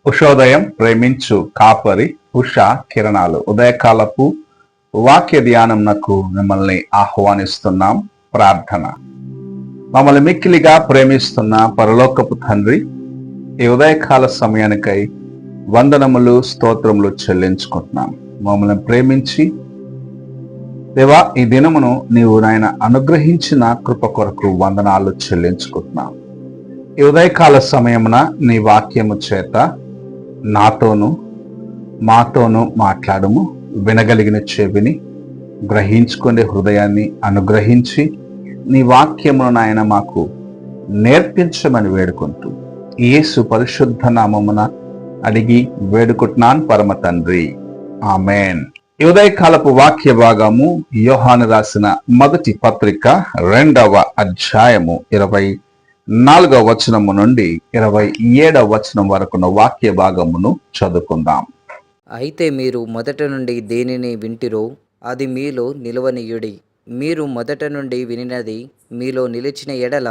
ఉషోదయం ప్రేమించు కాపరి ఉషా కిరణాలు ఉదయకాలపు వాక్య ధ్యానంనకు మిమ్మల్ని ఆహ్వానిస్తున్నాం. ప్రార్థన. మమ్మల్ని మిక్కిలిగా ప్రేమిస్తున్న పరలోకపు తండ్రి, ఈ ఉదయకాల సమయానికై వందనములు స్తోత్రములు చెల్లించుకుంటున్నాం. మమ్మల్ని ప్రేమించి దేవా, ఈ దినమును నీవు నాయన అనుగ్రహించిన కృప కొరకు వందనాలు చెల్లించుకుంటున్నాం. ఈ ఉదయకాల సమయమున నీ వాక్యము చేత నాతోనూ మాతోనూ మాట్లాడము. వినగలిగిన చెవిని, గ్రహించుకునే హృదయాన్ని అనుగ్రహించి నీ వాక్యమును నాయన మాకు నేర్పించమని వేడుకుంటూ యేసు పరిశుద్ధ నామమున అడిగి వేడుకుంటున్నాను పరమ తండ్రి, ఆమెన్. ఈ ఉదయకాలపు వాక్య భాగము యోహాను రాసిన మొదటి పత్రిక 2వ అధ్యాయము 24వ వచనము నుండి 27వ వచనం వరకున్న వాక్య భాగమును చదువుకుందాం. అయితే మీరు మొదట నుండి దేనిని వింటిరో అది మీలో నిలవనీయుడి. మీరు మొదట నుండి వినినది మీలో నిలిచిన ఎడల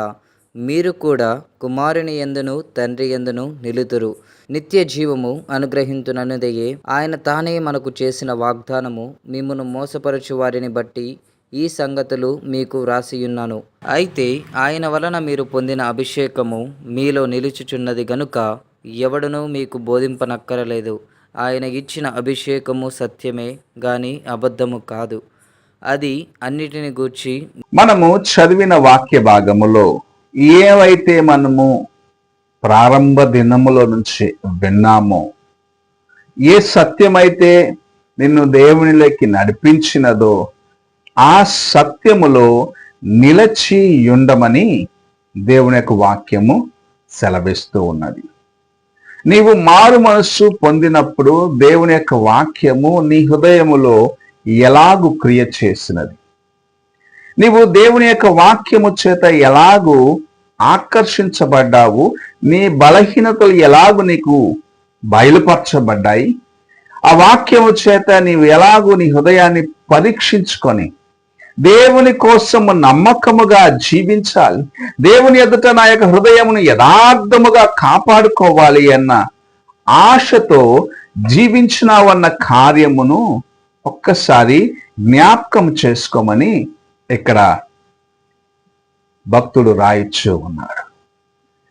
మీరు కూడా కుమారుని యందును తండ్రి యందును నిలుతురు. నిత్య జీవము అనుగ్రహించునన్నదయే ఆయన తానే మనకు చేసిన వాగ్దానము. మిమ్మును మోసపరచు వారిని బట్టి ఈ సంగతులు మీకు వ్రాసియున్నాను. అయితే ఆయన వలన మీరు పొందిన అభిషేకము మీలో నిలుచుచున్నది గనుక ఎవడునూ మీకు బోధింపనక్కరలేదు. ఆయన ఇచ్చిన అభిషేకము సత్యమే గాని అబద్ధము కాదు. అది అన్నిటిని గూర్చి మనము చదివిన వాక్య భాగములో ఏవైతే మనము ప్రారంభ దినములో నుంచి విన్నామో, ఏ సత్యమైతే నిన్ను దేవునిలోకి నడిపించినదో ఆ సత్యములో నిలచి ఉండమని దేవుని యొక్క వాక్యము సెలవిస్తూ ఉన్నది. నీవు మారు మనస్సు పొందినప్పుడు దేవుని యొక్క వాక్యము నీ హృదయములో ఎలాగు క్రియ చేసినది, నీవు దేవుని యొక్క వాక్యము చేత ఎలాగూ ఆకర్షించబడ్డావు, నీ బలహీనతలు ఎలాగు నీకు బయలుపరచబడ్డాయి, ఆ వాక్యము చేత నీవు ఎలాగూ నీ హృదయాన్ని పరీక్షించుకొని దేవుని కోసము నమ్మకముగా జీవించాలి, దేవుని ఎదుట నా యొక్క హృదయమును యథార్థముగా కాపాడుకోవాలి అన్న ఆశతో జీవించినావన్న కార్యమును ఒక్కసారి జ్ఞాపకం చేసుకోమని ఇక్కడ భక్తుడు రాయిచ్చు ఉన్నాడు.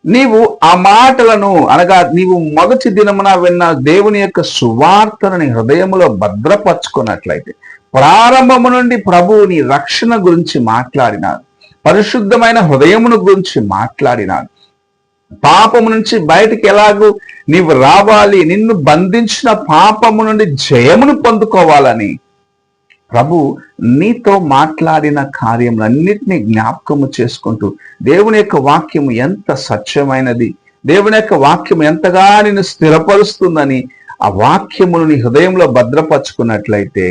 నీవు ఆ మాటలను అనగా నీవు మొదటి దినమున విన్న దేవుని యొక్క సువార్తను నీ హృదయములో భద్రపరచుకున్నట్లయితే, ప్రారంభము నుండి ప్రభువు నీ రక్షణ గురించి మాట్లాడినాడు, పరిశుద్ధమైన హృదయమును గురించి మాట్లాడినాడు, పాపము నుంచి బయటికి ఎలాగూ నీవు రావాలి, నిన్ను బంధించిన పాపము నుండి జయమును పొందుకోవాలని ప్రభు నీతో మాట్లాడిన కార్యములన్నిటినీ జ్ఞాపకము చేసుకుంటూ దేవుని యొక్క వాక్యము ఎంత సత్యమైనది, దేవుని యొక్క వాక్యము ఎంతగా నిన్ను స్థిరపరుస్తుందని ఆ వాక్యమును నీ హృదయంలో భద్రపరుచుకున్నట్లయితే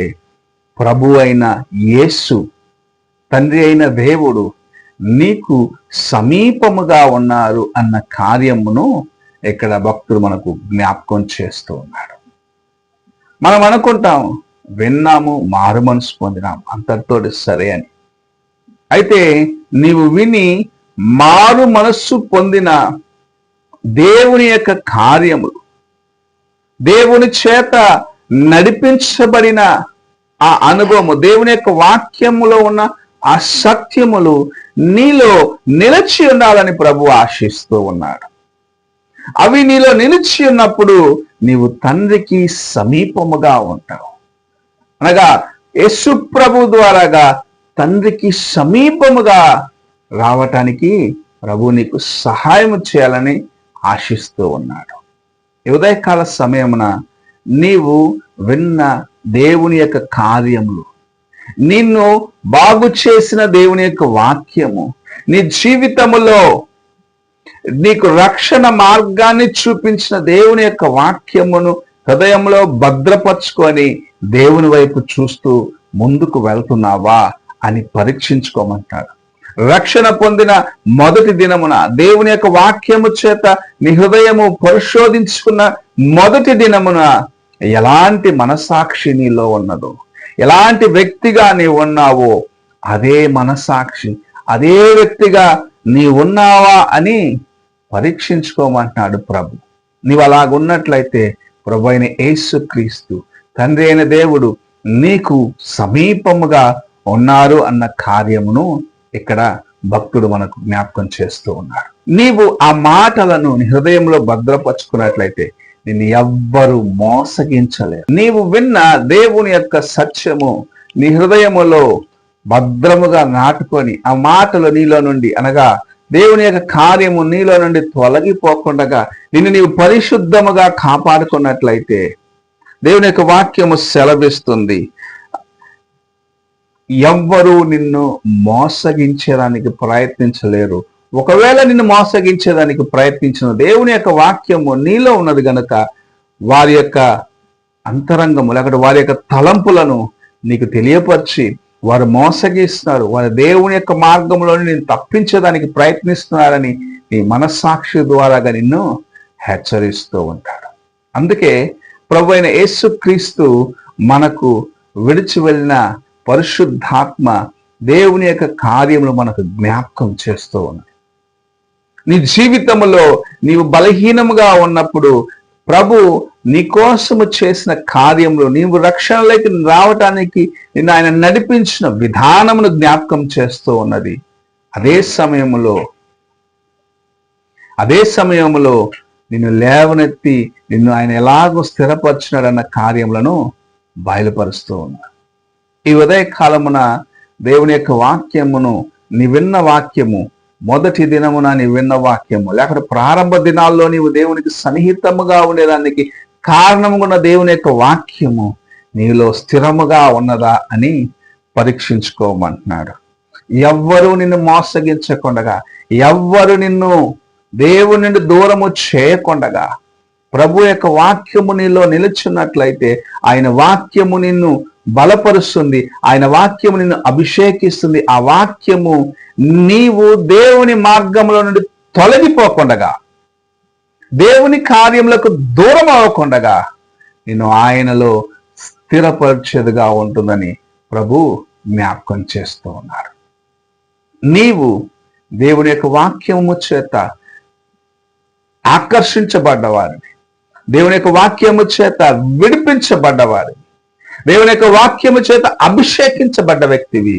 ప్రభు అయిన యేసు, తండ్రి అయిన దేవుడు నీకు సమీపముగా ఉన్నారు అన్న కార్యమును ఇక్కడ భక్తుడు మనకు జ్ఞాపకం చేస్తూ ఉన్నాడు. మనం అనుకుంటాం, విన్నాము, మారు మనసు పొందినాము, అంతటితో సరే అని. అయితే నీవు విని మారు మనస్సు పొందిన దేవుని యొక్క కార్యములు, దేవుని చేత నడిపించబడిన ఆ అనుభవము, దేవుని యొక్క వాక్యములో ఉన్న ఆ సత్యములు నీలో నిలిచి ఉండాలని ప్రభు ఆశిస్తూ ఉన్నాడు. అవి నీలో నిలిచి ఉన్నప్పుడు నీవు తండ్రికి సమీపముగా ఉంటావు. అనగా యేసు ప్రభు ద్వారాగా తండ్రికి సమీపముగా రావటానికి ప్రభు నీకు సహాయం చేయాలని ఆశిస్తూ ఉన్నాడు. ఈ ఉదయకాల సమయమున నీవు విన్న దేవుని యొక్క కార్యములు, నిన్ను బాగు చేసిన దేవుని యొక్క వాక్యము, నీ జీవితములో నీకు రక్షణ మార్గాన్ని చూపించిన దేవుని యొక్క వాక్యమును హృదయంలో భద్రపరుచుకొని దేవుని వైపు చూస్తూ ముందుకు వెళ్తున్నావా అని పరీక్షించుకోమంటాడు. రక్షణ పొందిన మొదటి దినమున దేవుని యొక్క వాక్యము చేత నీ హృదయము పరిశోధించుకున్న మొదటి దినమున ఎలాంటి మనసాక్షి నీలో ఉన్నదో, ఎలాంటి వ్యక్తిగా నీ ఉన్నావో అదే మనసాక్షి, అదే వ్యక్తిగా నీ ఉన్నావా అని పరీక్షించుకోమంటున్నాడు ప్రభు. నీవు అలాగున్నట్లయితే ప్రభు అయిన యేసుక్రీస్తు తండ్రి అయిన దేవుడు నీకు సమీపముగా ఉన్నారు అన్న కార్యమును ఇక్కడ భక్తుడు మనకు జ్ఞాపకం చేస్తూ ఉన్నాడు. నీవు ఆ మాటలను నీ హృదయంలో భద్రపరుచుకున్నట్లయితే నిన్ను ఎవ్వరు మోసగించలేరు. నీవు విన్న దేవుని యొక్క సత్యము నీ హృదయములో భద్రముగా నాటుకొని ఆ మాటలు నీలో నుండి అనగా దేవుని యొక్క కార్యము నీలో నుండి తొలగిపోకుండా నిన్ను నీవు పరిశుద్ధముగా కాపాడుకున్నట్లయితే దేవుని యొక్క వాక్యము సెలవిస్తుంది, ఎవ్వరూ నిన్ను మోసగించేదానికి ప్రయత్నించలేరు. ఒకవేళ నిన్ను మోసగించేదానికి ప్రయత్నించిన దేవుని యొక్క వాక్యము నీలో ఉన్నది గనుక వారి యొక్క అంతరంగము లేకపోతే వారి యొక్క తలంపులను నీకు తెలియపరిచి వారు మోసగిస్తున్నారు, వారి దేవుని యొక్క మార్గంలో నేను తప్పించేదానికి ప్రయత్నిస్తున్నారని నీ మనస్సాక్షి ద్వారాగా నిన్ను హెచ్చరిస్తూ ఉంటాడు. అందుకే ప్రభు అయిన యేసుక్రీస్తు మనకు విడిచి వెళ్ళిన పరిశుద్ధాత్మ దేవుని యొక్క కార్యములు మనకు జ్ఞాపకం చేస్తూ ఉన్నది. నీ జీవితంలో నీవు బలహీనముగా ఉన్నప్పుడు ప్రభు నీ కోసము చేసిన కార్యములు నీవు రక్షణలోకి రావటానికి నిన్ను ఆయన నడిపించిన విధానమును జ్ఞాపకం చేస్తూ ఉన్నది. అదే సమయంలో నిన్ను లేవనెత్తి నిన్ను ఆయన ఎలాగో స్థిరపరిచినాడన్న కార్యములను బయలుపరుస్తూ ఉన్నాడు. ఈ ఉదయ కాలమున దేవుని యొక్క వాక్యమును నీ విన్న వాక్యము, మొదటి దినమున నీ విన్న వాక్యము లేకపోతే ప్రారంభ దినాల్లో నీవు దేవునికి సన్నిహితముగా ఉండేదానికి కారణముగా దేవుని యొక్క వాక్యము నీలో స్థిరముగా ఉన్నదా అని పరీక్షించుకోమంటున్నాడు. ఎవ్వరూ నిన్ను మోసగించకుండగా, ఎవ్వరు నిన్ను దేవుని నుండి దూరము చేయకుండగా ప్రభు యొక్క వాక్యము నీలో నిలుచున్నట్లయితే ఆయన వాక్యము నిన్ను బలపరుస్తుంది, ఆయన వాక్యము నిన్ను అభిషేకిస్తుంది. ఆ వాక్యము నీవు దేవుని మార్గంలో నుండి తొలగిపోకుండగా, దేవుని కార్యములకు దూరం అవ్వకుండగా నిన్ను ఆయనలో స్థిరపరిచేదిగా ఉంటుందని ప్రభు జ్ఞాపకం చేస్తూ ఉన్నారు. నీవు దేవుని యొక్క వాక్యము చేత ఆకర్షించబడ్డవారిని, దేవుని యొక్క వాక్యము చేత విడిపించబడ్డవారిని, దేవుని యొక్క వాక్యము చేత అభిషేకించబడ్డ వ్యక్తివి.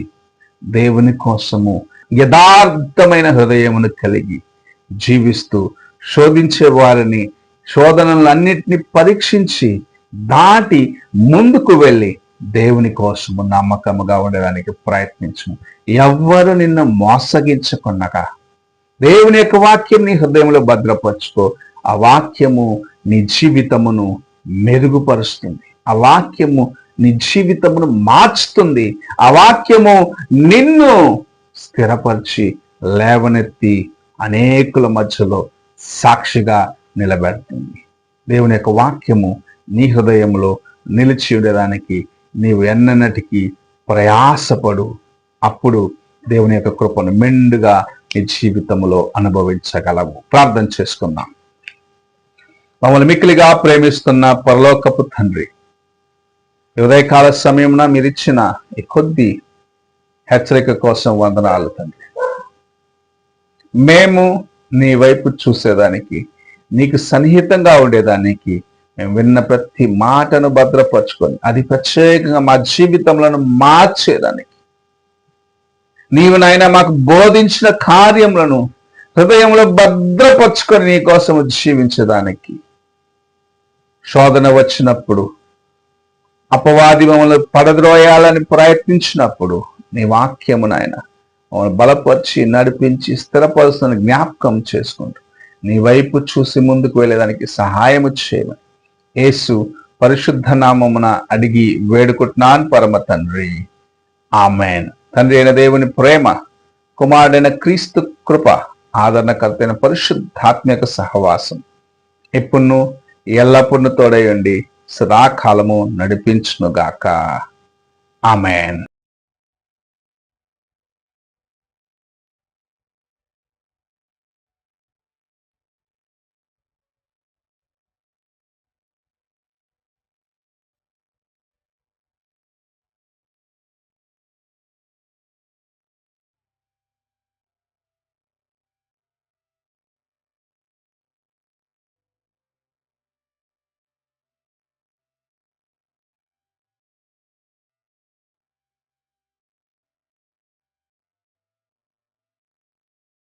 దేవుని కోసము యథార్థమైన హృదయమును కలిగి జీవిస్తూ శోధించే వారిని, శోధనలన్నిటినీ పరీక్షించి దాటి ముందుకు వెళ్ళి దేవుని కోసము నమ్మకముగా ఉండడానికి ప్రయత్నించు. ఎవ్వరు నిన్ను మోసగించకుండగా దేవుని యొక్క వాక్యం నీ హృదయంలో భద్రపరుచుకో. ఆ వాక్యము నీ జీవితమును మెరుగుపరుస్తుంది, ఆ వాక్యము నీ జీవితమును మార్చుతుంది, ఆ వాక్యము నిన్ను స్థిరపరిచి లేవనెత్తి అనేకుల మధ్యలో సాక్షిగా నిలబెడుతుంది. దేవుని యొక్క వాక్యము నీ హృదయంలో నిలిచి ఉండడానికి నీవు ఎన్నటికీ ప్రయాసపడు. అప్పుడు దేవుని యొక్క కృపను మెండుగా నీ జీవితంలో అనుభవించగలవు. ప్రార్థన చేసుకుందాం. మమ్మల్ని మిక్కిలిగా ప్రేమిస్తున్న పరలోకపు తండ్రి, ఉదయకాల సమయమున మీరిచ్చిన ఈ కొద్ది హెచ్చరిక కోసం వందనాలు తండ్రి. మేము నీ వైపు చూసేదానికి, నీకు సన్నిహితంగా ఉండేదానికి మేము విన్న ప్రతి మాటను భద్రపరుచుకొని అది ప్రత్యేకంగా మా జీవితంలో మార్చేదానికి, నీవు నాయన మాకు బోధించిన కార్యములను హృదయంలో భద్రపరుచుకొని నీ కోసము జీవించడానికి, శోధన వచ్చినప్పుడు అపవాది మమ్మల్ని పడద్రోయాలని ప్రయత్నించినప్పుడు నీ వాక్యము నాయన మమ్మల్ని బలపరిచి నడిపించి స్థిరపరుస్తున్న జ్ఞాపకం చేసుకుంటూ నీ వైపు చూసి ముందుకు వెళ్ళేదానికి సహాయము చేయమని యేసు పరిశుద్ధ నామమున అడిగి వేడుకుంటున్నాను పరమ తండ్రి, ఆమెన్. తండ్రి అయిన దేవుని ప్రేమ, కుమారుడైన క్రీస్తు కృప, ఆదరణకర్తైన పరిశుద్ధాత్మక సహవాసం ఎప్పుడును ఎల్లప్పుడూ తోడై ఉండి సదాకాలము నడిపించునుగాక. ఆమెన్.